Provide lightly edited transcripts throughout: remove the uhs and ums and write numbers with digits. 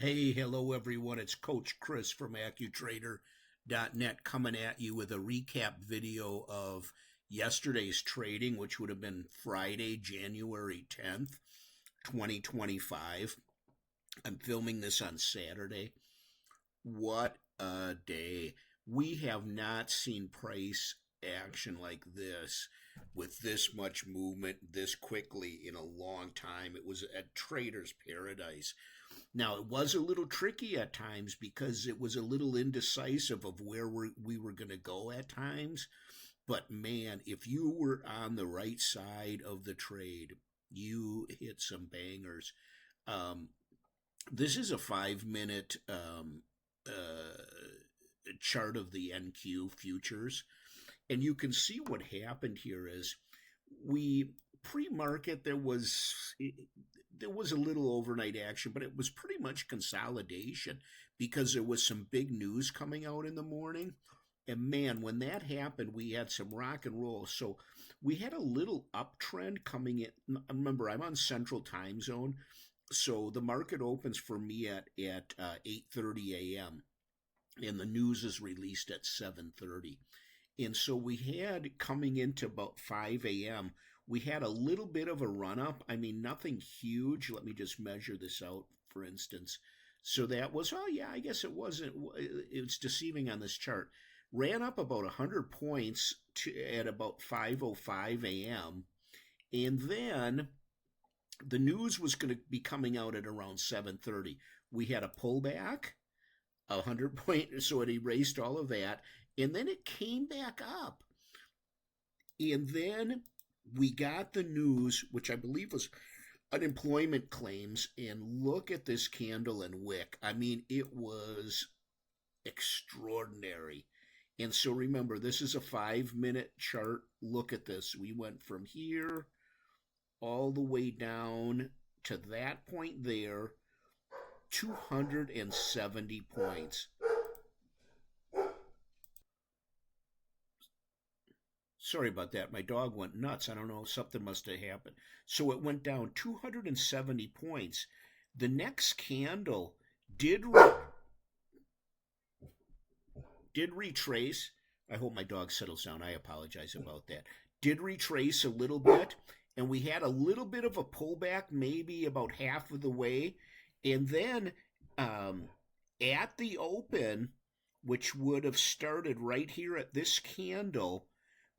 Hey, hello everyone. It's Coach Chris from AccuTrader.net coming at you with a recap video of yesterday's trading, which would have been Friday, January 10th, 2025. I'm filming this on Saturday. What a day. We have not seen price action like this with this much movement this quickly in a long time. It was a trader's paradise. Now, it was a little tricky at times because it was a little indecisive of where we were going to go at times. But man, if you were on the right side of the trade, you hit some bangers. Um, this is a 5 minute chart of the NQ futures. And you can see what happened here is we pre-market there was a little overnight action, but it was pretty much consolidation because there was some big news coming out in the morning. And man, when that happened, we had some rock and roll. So we had a little uptrend coming in. Remember, I'm on Central Time Zone, so the market opens for me at 8:30 a.m. and the news is released at 7:30. And so we had coming into about 5 a.m., we had a little bit of a run up. I mean, nothing huge. Let me just measure this out, for instance. So that was, oh yeah, I guess it wasn't, it's deceiving on this chart. Ran up about 100 points at about 5:05 a.m. And then the news was going to be coming out at around 7:30. We had a pullback, 100 point, so it erased all of that. And then it came back up. And then we got the news, which I believe was unemployment claims. And look at this candle and wick. I mean, it was extraordinary. And so remember, this is a 5 minute chart. Look at this. We went from here all the way down to that point there, 270 points. Sorry about that. My dog went nuts. I don't know. Something must have happened. So it went down 270 points. The next candle did retrace. I hope my dog settles down. I apologize about that. Did retrace a little bit. And we had a little bit of a pullback, maybe about half of the way. And then at the open, which would have started right here at this candle,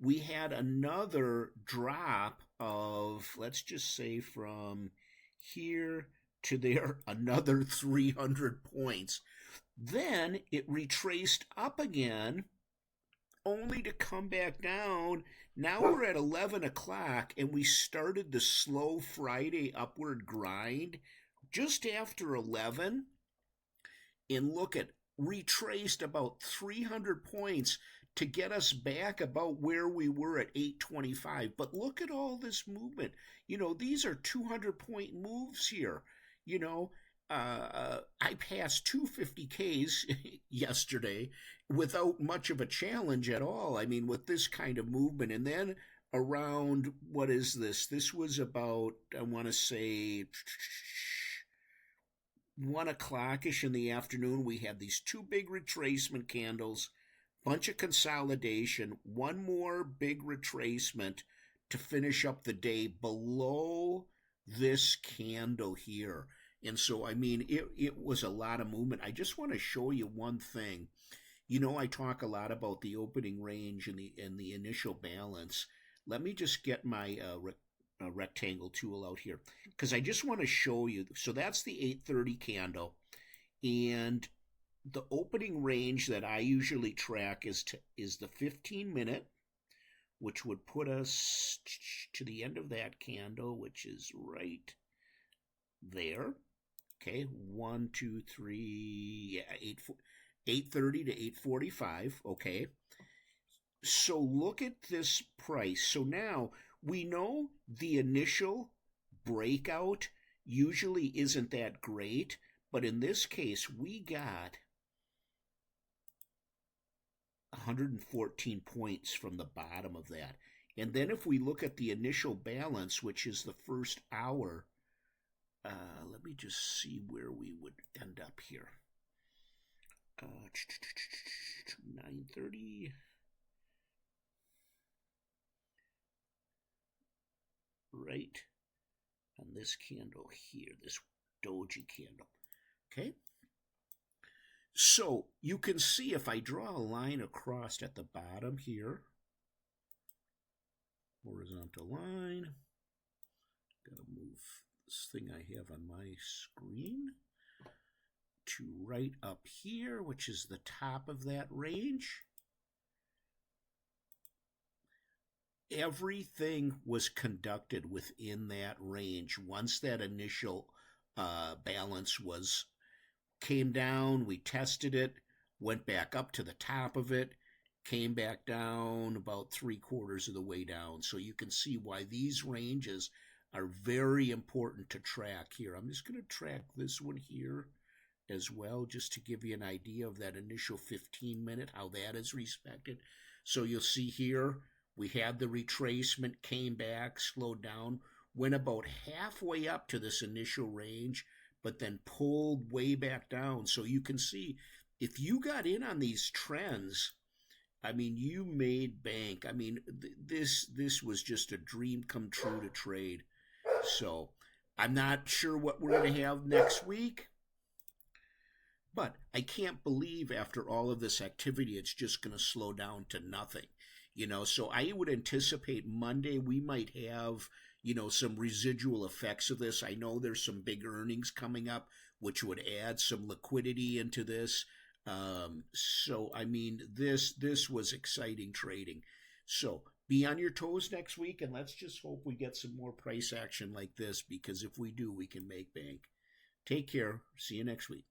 we had another drop of, let's just say from here to there, another 300 points. Then it retraced up again, only to come back down. Now we're at 11 o'clock, and we started the slow Friday upward grind just after 11. And look at, retraced about 300 points to get us back about where we were at 825. But look at all this movement. You know, these are 200-point moves here. You know, I passed 250Ks yesterday without much of a challenge at all. I mean, with this kind of movement. And then around, what is this? This was about, I want to say, 1 o'clock-ish in the afternoon. We had these two big retracement candles, bunch of consolidation, one more big retracement to finish up the day below this candle here. And so, I mean, it was a lot of movement. I just want to show you one thing. You know, I talk a lot about the opening range and the initial balance. Let me just get my rectangle tool out here, because I just want to show you. So that's the 8:30 candle, and the opening range that I usually track is the 15-minute, which would put us to the end of that candle, which is right there. Okay, 1, 2, 3, yeah, 8:30 to 8:45. Okay, so look at this price. So now we know the initial breakout usually isn't that great, but in this case, we got 114 points from the bottom of that. And then if we look at the initial balance, which is the first hour, let me just see where we would end up here. 9:30. Right on this candle here, this doji candle. Okay. So you can see if I draw a line across at the bottom here, horizontal line, gotta move this thing I have on my screen to right up here, which is the top of that range. Everything was conducted within that range. Once that initial balance came down, we tested it, went back up to the top of it, came back down about 3/4 of the way down. So you can see why these ranges are very important to track here. I'm just going to track this one here as well, just to give you an idea of that initial 15-minute, how that is respected. So you'll see here, we had the retracement, came back, slowed down, went about halfway up to this initial range, but then pulled way back down. So you can see, if you got in on these trends, I mean, you made bank. I mean, this was just a dream come true to trade. So I'm not sure what we're going to have next week, but I can't believe after all of this activity, it's just going to slow down to nothing. So I would anticipate Monday we might have, some residual effects of this. I know there's some big earnings coming up, which would add some liquidity into this. So, I mean, this was exciting trading. So be on your toes next week, and let's just hope we get some more price action like this, because if we do, we can make bank. Take care. See you next week.